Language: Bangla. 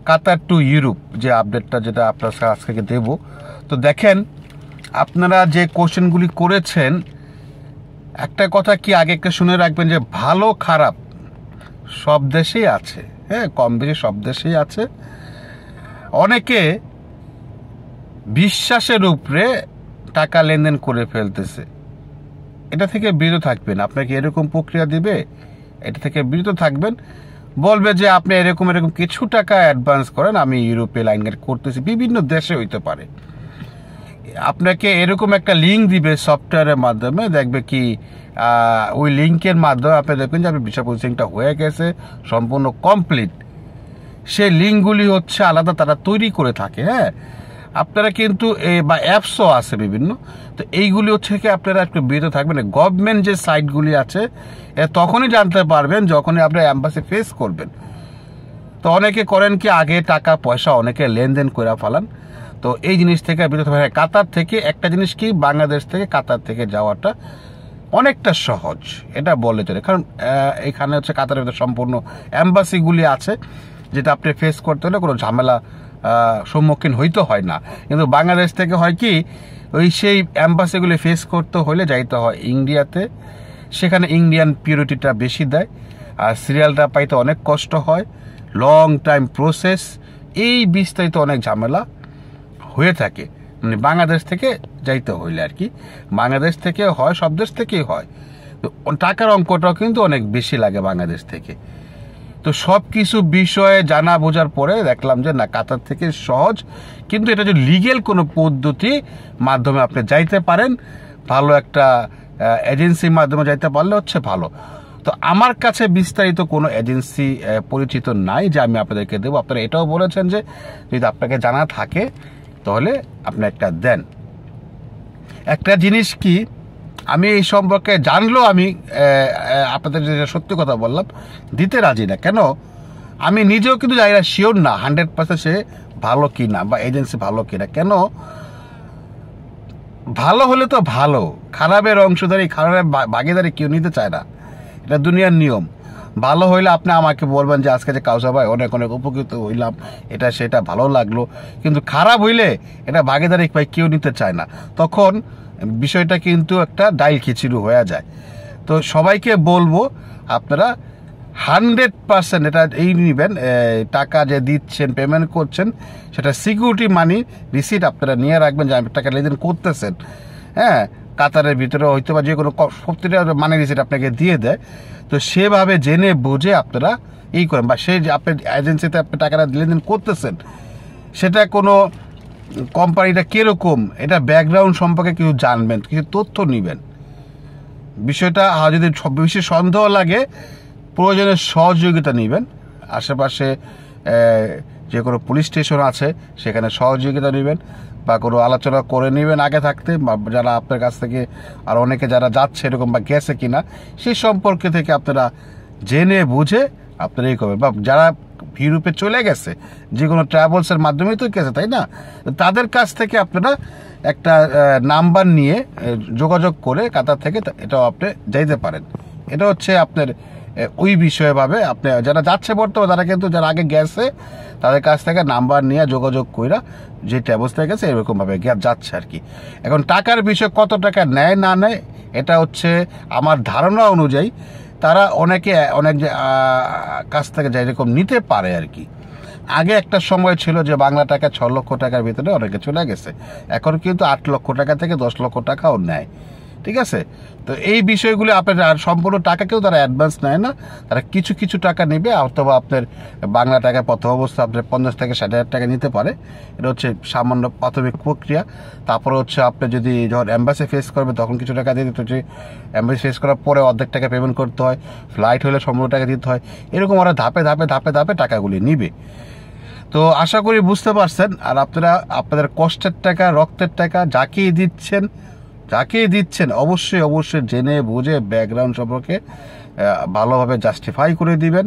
কাতার টু ইউরোপ যে আপডেটটা যেটা আপনার আজকে দেব। তো দেখেন, আপনারা যে কোশ্চেনগুলি করেছেন, একটা কথা কি আগে একটা শুনে রাখবেন যে ভালো খারাপ সব দেশেই আছে, হ্যাঁ, কম বেশি সব দেশেই আছে। অনেকে বিশ্বাসের উপরে টাকা লেনদেন করে ফেলতেছে, এটা থেকে বিরত থাকবেন। আপনাকে এরকম প্রক্রিয়া দিবে, এটা থেকে বিরত থাকবেন। বলবে যে আপনি এরকম এরকম কিছু টাকা অ্যাডভান্স করেন, আমি ইউরোপে লাইন করতেছি, বিভিন্ন দেশে হইতে পারে। আপনাকে এরকম একটা লিঙ্ক দিবে সফটওয়্যারের মাধ্যমে, দেখবে কি ওই লিঙ্কের মাধ্যমে আপনি দেখবেন যে আপনার ভিসা প্রসেসিংটা হয়ে গেছে, সম্পূর্ণ কমপ্লিট। সেই লিঙ্কগুলি হচ্ছে আলাদা তারা তৈরি করে থাকে, হ্যাঁ। আপনারা কিন্তু বা অ্যাপসও আছে বিভিন্ন, তো এইগুলি হচ্ছে কি আপনারা একটু বিরত থাকবেন। গভর্নমেন্ট যে সাইটগুলি আছে তখনই জানতে পারবেন যখনই আপনার অ্যাম্বাসি ফেস করবেন। তো অনেকে করেন কি আগে টাকা পয়সা অনেকে লেনদেন করে ফেলান, তো এই জিনিস থেকে বিরত থাকবেন। কাতার থেকে একটা জিনিস কি, বাংলাদেশ থেকে কাতার থেকে যাওয়াটা অনেকটা সহজ, এটা বললে চলে। কারণ এখানে হচ্ছে কাতারের ভিতরে সম্পূর্ণ অ্যাম্বাসিগুলি আছে, যেটা আপনি ফেস করতে হলে কোনো ঝামেলা সম্মুখীন হইতে হয় না। কিন্তু বাংলাদেশ থেকে হয় কি, ওই সেই অ্যাম্বাসিগুলি ফেস করতে হলে যাইতে হয় ইন্ডিয়াতে, সেখানে ইন্ডিয়ান পিউরিটিটা বেশি দেয়, আর সিরিয়ালটা পাইতে অনেক কষ্ট হয়, লং টাইম প্রসেস, এই বিস্তারিত অনেক ঝামেলা হয়ে থাকে। মানে বাংলাদেশ থেকে যাইতে হইলে আর কি, বাংলাদেশ থেকে হয়, সব দেশ থেকেই হয়। তো টাকার অঙ্কটাও কিন্তু অনেক বেশি লাগে বাংলাদেশ থেকে। তো সব কিছু বিষয়ে জানা বোঝার পরে দেখলাম যে না, কাতার থেকে সহজ, কিন্তু এটা যে লিগেল কোনো পদ্ধতি মাধ্যমে আপনি যাইতে পারেন, ভালো একটা এজেন্সির মাধ্যমে যাইতে পারলে হচ্ছে ভালো। তো আমার কাছে বিস্তারিত কোনো এজেন্সি পরিচিত নাই যে আমি আপনাদেরকে দেবো। আপনারা এটাও বলেছেন যে যদি আপনাকে জানা থাকে তাহলে আপনি একটা দেন। একটা জিনিস কি, আমি এই সম্পর্কে জানলেও আমি আপনাদের যেটা সত্যি কথা বললাম, দিতে রাজি না। কেন, আমি নিজেও কিন্তু জানি না, শিওর না 100% সে ভালো কি না, বা এজেন্সি ভালো কি না। কেন, ভালো হলে তো ভালো, খারাপের অংশধারী, খারাপের ভাগিদারি কেউ নিতে চায় না, এটা দুনিয়ার নিয়ম। ভালো হইলে আপনি আমাকে বলবেন যে আজকে যে কাউসার ভাই অনেক অনেক উপকৃত হইলাম, এটা সেটা ভালো লাগলো। কিন্তু খারাপ হইলে এটা ভাগিদারি ভাই কেউ নিতে চায় না, তখন বিষয়টা কিন্তু একটা ডাইল খিচুড়ি হয়ে যায়। তো সবাইকে বলবো আপনারা 100% এটা এই নেবেন, টাকা যে দিচ্ছেন, পেমেন্ট করছেন, সেটা সিকিউরিটি মানি রিসিট আপনারা নিয়ে রাখবেন যে আপনি টাকা লেনদেন করতেছেন, হ্যাঁ। কাতারের ভিতরে হয়তো বা যে কোনো প্রতিটা মানি রিসিট আপনাকে দিয়ে দেয়, তো সেভাবে জেনে বুঝে আপনারা এই করেন। বা সেই যে আপনি এজেন্সিতে আপনি টাকাটা লেনদেন করতেছেন, সেটা কোনো কোম্পানিটা কীরকম, এটা ব্যাকগ্রাউন্ড সম্পর্কে কিছু জানবেন, কিছু তথ্য নেবেন। বিষয়টা যদি বেশি সন্দেহ লাগে, প্রয়োজনে সহযোগিতা নেবেন। আশেপাশে যে কোনো পুলিশ স্টেশন আছে, সেখানে সহযোগিতা নেবেন, বা কোনো আলোচনা করে নেবেন আগে থাকতে, যারা আপনার কাছ থেকে আর অনেকে যারা যাচ্ছে এরকম বা গেছে কিনা, সেই সম্পর্কে থেকে আপনারা জেনে বুঝে আপনারা এই করবেন। বা যারা ইউরোপে চলে গেছে, যে কোনো ট্রাভেলসের মাধ্যমেই তো গেছে, তাই না, তাদের কাছ থেকে আপনারা একটা নাম্বার নিয়ে যোগাযোগ করে কাতার থেকে এটাও আপনি যাইতে পারেন। এটা হচ্ছে আপনার ওই বিষয়ভাবে আপনি যারা যাচ্ছে বর্তমানে, তারা কিন্তু যারা আগে গেছে তাদের কাছ থেকে নাম্বার নিয়ে যোগাযোগ কইরা যে ট্রাভেলস থেকে গেছে এরকমভাবে যাচ্ছে আর কি। এখন টাকার বিষয় কত টাকা নেয় না নেয়, এটা হচ্ছে আমার ধারণা অনুযায়ী তারা অনেকে অনেক কাছ থেকে যাই এরকম নিতে পারে আর কি। আগে একটা সময় ছিল যে বাংলা টাকা 6 লক্ষ টাকার ভিতরে অনেকে চলে গেছে, এখন কিন্তু 8 লক্ষ টাকা থেকে 10 লক্ষ টাকাও নেয়, ঠিক আছে। তো এই বিষয়গুলি আপনার সম্পূর্ণ টাকা কেউ তারা অ্যাডভান্স নেয় না, তারা কিছু কিছু টাকা নেবে, অথবা আপনার বাংলা টাকায় প্রথম অবস্থা আপনার 50 থেকে 60,000 টাকা নিতে পারে। এটা হচ্ছে সামান্য প্রাথমিক প্রক্রিয়া। তারপরে হচ্ছে আপনি যদি যখন অ্যাম্বাসি ফেস করবে তখন কিছু টাকা দিয়ে দিতে হচ্ছে, অ্যাম্বাসি ফেস করার পরে অর্ধেক টাকা পেমেন্ট করতে হয়, ফ্লাইট হলে সম্পূর্ণ টাকা দিতে হয়, এরকম ওরা ধাপে ধাপে ধাপে ধাপে টাকাগুলি নিবে। তো আশা করি বুঝতে পারছেন। আর আপনারা আপনাদের কষ্টের টাকা, রক্তের টাকা যাকেই দিচ্ছেন অবশ্যই অবশ্যই জেনে বুঝে ব্যাকগ্রাউন্ড সম্পর্কে ভালোভাবে জাস্টিফাই করে দিবেন।